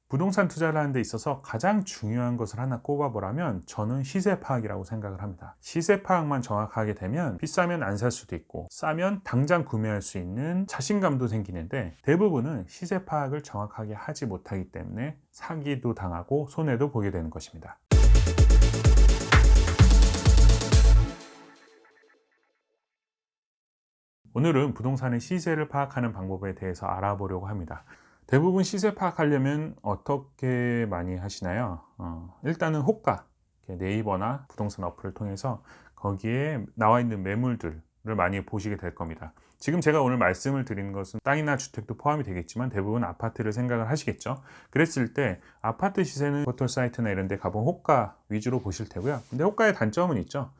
부동산 투자를 하는 데 있어서 가장 중요한 것을 하나 꼽아보라면 저는 시세 파악이라고 생각을 합니다. 시세 파악만 정확하게 되면 비싸면 안 살 수도 있고 싸면 당장 구매할 수 있는 자신감도 생기는데, 대부분은 시세 파악을 정확하게 하지 못하기 때문에 사기도 당하고 손해도 보게 되는 것입니다. 오늘은 부동산의 시세를 파악하는 방법에 대해서 알아보려고 합니다. 대부분 시세 파악하려면 어떻게 많이 하시나요? 일단은 호가, 네이버나 부동산 어플을 통해서 거기에 나와 있는 매물들을 많이 보시게 될 겁니다. 지금 제가 오늘 말씀을 드리는 것은 땅이나 주택도 포함이 되겠지만 대부분 아파트를 생각을 하시겠죠. 그랬을 때 아파트 시세는 포털 사이트나 이런 데 가보면 호가 위주로 보실 테고요. 근데 호가의 단점은 있죠.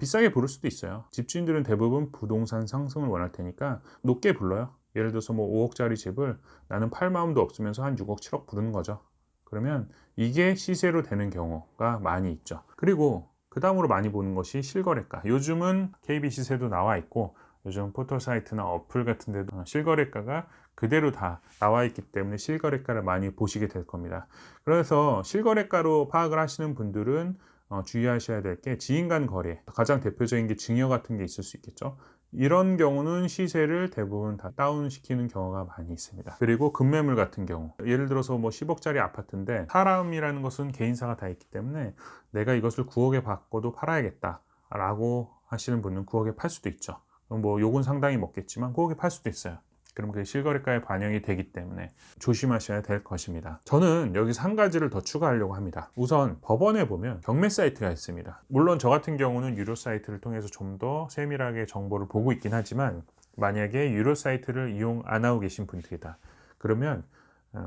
비싸게 부를 수도 있어요. 집주인들은 대부분 부동산 상승을 원할 테니까 높게 불러요. 예를 들어서 뭐 5억짜리 집을 나는 팔 마음도 없으면서 한 6억, 7억 부르는 거죠. 그러면 이게 시세로 되는 경우가 많이 있죠. 그리고 그 다음으로 많이 보는 것이 실거래가. 요즘은 KB 시세도 나와 있고 요즘 포털 사이트나 어플 같은 데도 실거래가가 그대로 다 나와 있기 때문에 실거래가를 많이 보시게 될 겁니다. 그래서 실거래가로 파악을 하시는 분들은 주의하셔야 될 게 지인 간 거래, 가장 대표적인 게 증여 같은 게 있을 수 있겠죠. 이런 경우는 시세를 대부분 다 다운시키는 경우가 많이 있습니다. 그리고 급매물 같은 경우, 예를 들어서 뭐 10억짜리 아파트인데 사람이라는 것은 개인사가 다 있기 때문에 내가 이것을 9억에 받고도 팔아야겠다 라고 하시는 분은 9억에 팔 수도 있죠. 뭐 욕은 상당히 먹겠지만 9억에 팔 수도 있어요. 그럼 그게 실거래가에 반영이 되기 때문에 조심하셔야 될 것입니다. 저는 여기서 한 가지를 더 추가하려고 합니다. 우선 법원에 보면 경매 사이트가 있습니다. 물론 저 같은 경우는 유료 사이트를 통해서 좀 더 세밀하게 정보를 보고 있긴 하지만, 만약에 유료 사이트를 이용 안 하고 계신 분들이다 그러면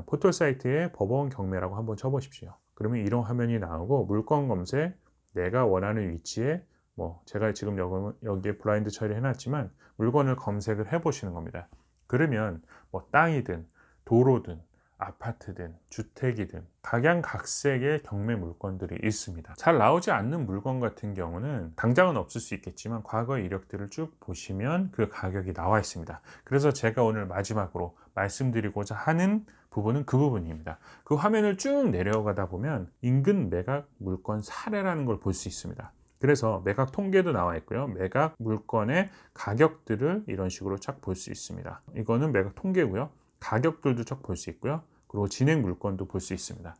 포털 사이트에 법원 경매라고 한번 쳐보십시오. 그러면 이런 화면이 나오고 물건 검색, 내가 원하는 위치에, 뭐 제가 지금 여기에 블라인드 처리해 놨지만 물건을 검색을 해 보시는 겁니다. 그러면 뭐 땅이든 도로든 아파트든 주택이든 각양각색의 경매 물건들이 있습니다. 잘 나오지 않는 물건 같은 경우는 당장은 없을 수 있겠지만 과거의 이력들을 쭉 보시면 그 가격이 나와 있습니다. 그래서 제가 오늘 마지막으로 말씀드리고자 하는 부분은 그 부분입니다. 그 화면을 쭉 내려가다 보면 인근 매각 물건 사례라는 걸 볼 수 있습니다. 그래서 매각 통계도 나와 있고요. 매각 물건의 가격들을 이런 식으로 쫙 볼 수 있습니다. 이거는 매각 통계고요. 가격들도 쫙 볼 수 있고요. 그리고 진행 물건도 볼 수 있습니다.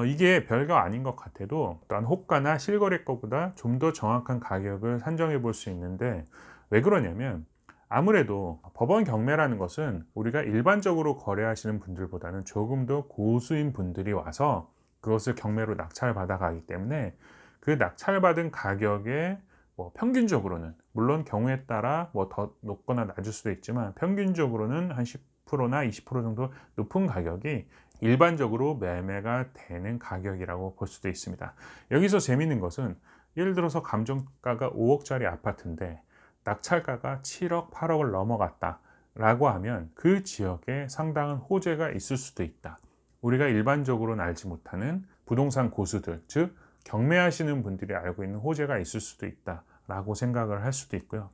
이게 별거 아닌 것 같아도 또한 호가나 실거래 거보다 좀 더 정확한 가격을 산정해 볼 수 있는데, 왜 그러냐면 아무래도 법원 경매라는 것은 우리가 일반적으로 거래하시는 분들보다는 조금 더 고수인 분들이 와서 그것을 경매로 낙찰받아 가기 때문에 그 낙찰받은 가격에 뭐 평균적으로는, 물론 경우에 따라 뭐 더 높거나 낮을 수도 있지만 평균적으로는 한 10%나 20% 정도 높은 가격이 일반적으로 매매가 되는 가격이라고 볼 수도 있습니다. 여기서 재미있는 것은 예를 들어서 감정가가 5억짜리 아파트인데 낙찰가가 7억, 8억을 넘어갔다 라고 하면 그 지역에 상당한 호재가 있을 수도 있다. 우리가 일반적으로는 알지 못하는 부동산 고수들, 즉 경매하시는 분들이 알고 있는 호재가 있을 수도 있다 라고 생각을 할 수도 있고요.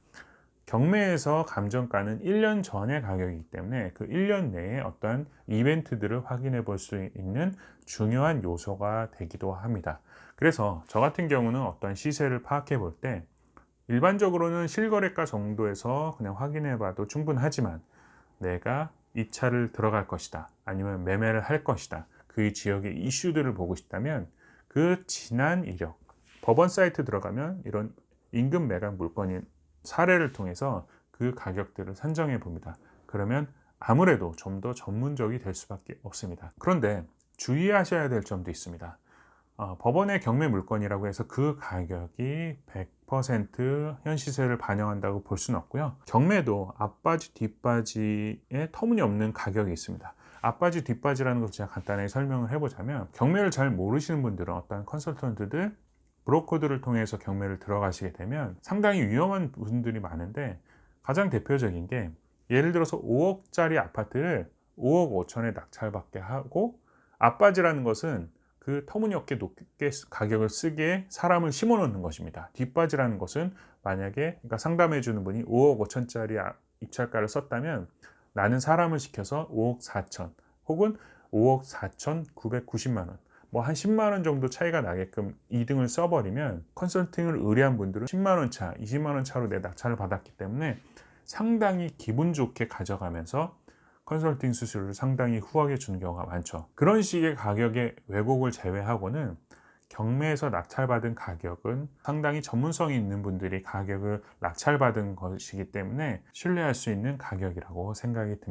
경매에서 감정가는 1년 전의 가격이기 때문에 그 1년 내에 어떠한 이벤트들을 확인해 볼 수 있는 중요한 요소가 되기도 합니다. 그래서 저 같은 경우는 어떤 시세를 파악해 볼 때 일반적으로는 실거래가 정도에서 그냥 확인해 봐도 충분하지만, 내가 이 차를 들어갈 것이다, 아니면 매매를 할 것이다, 그 지역의 이슈들을 보고 싶다면 그 지난 이력, 법원 사이트 들어가면 이런 임금 매각 물건인 사례를 통해서 그 가격들을 산정해 봅니다. 그러면 아무래도 좀 더 전문적이 될 수밖에 없습니다. 그런데 주의하셔야 될 점도 있습니다. 법원의 경매 물건이라고 해서 그 가격이 100% 현시세를 반영한다고 볼 수는 없고요. 경매도 앞바지 뒷바지에 터무니없는 가격이 있습니다. 앞바지 뒷바지라는 것을 제가 간단하게 설명을 해보자면, 경매를 잘 모르시는 분들은 어떤 컨설턴트들, 브로커들을 통해서 경매를 들어가시게 되면 상당히 위험한 분들이 많은데, 가장 대표적인 게 예를 들어서 5억짜리 아파트를 5억 5천에 낙찰받게 하고, 앞바지라는 것은 그 터무니없게 높게 가격을 쓰기에 사람을 심어 놓는 것입니다. 뒷바지라는 것은 만약에, 그러니까 상담해 주는 분이 5억 5천짜리 입찰가를 썼다면 나는 사람을 시켜서 5억 4천 혹은 5억 4,990만 원, 뭐 한 10만 원 정도 차이가 나게끔 2등을 써버리면 컨설팅을 의뢰한 분들은 10만 원 차, 20만 원 차로 내 낙찰을 받았기 때문에 상당히 기분 좋게 가져가면서 컨설팅 수수료를 상당히 후하게 주는 경우가 많죠. 그런 식의 가격의 왜곡을 제외하고는 경매에서 낙찰받은 가격은 상당히 전문성이 있는 분들이 가격을 낙찰받은 것이기 때문에 신뢰할 수 있는 가격이라고 생각이 듭니다.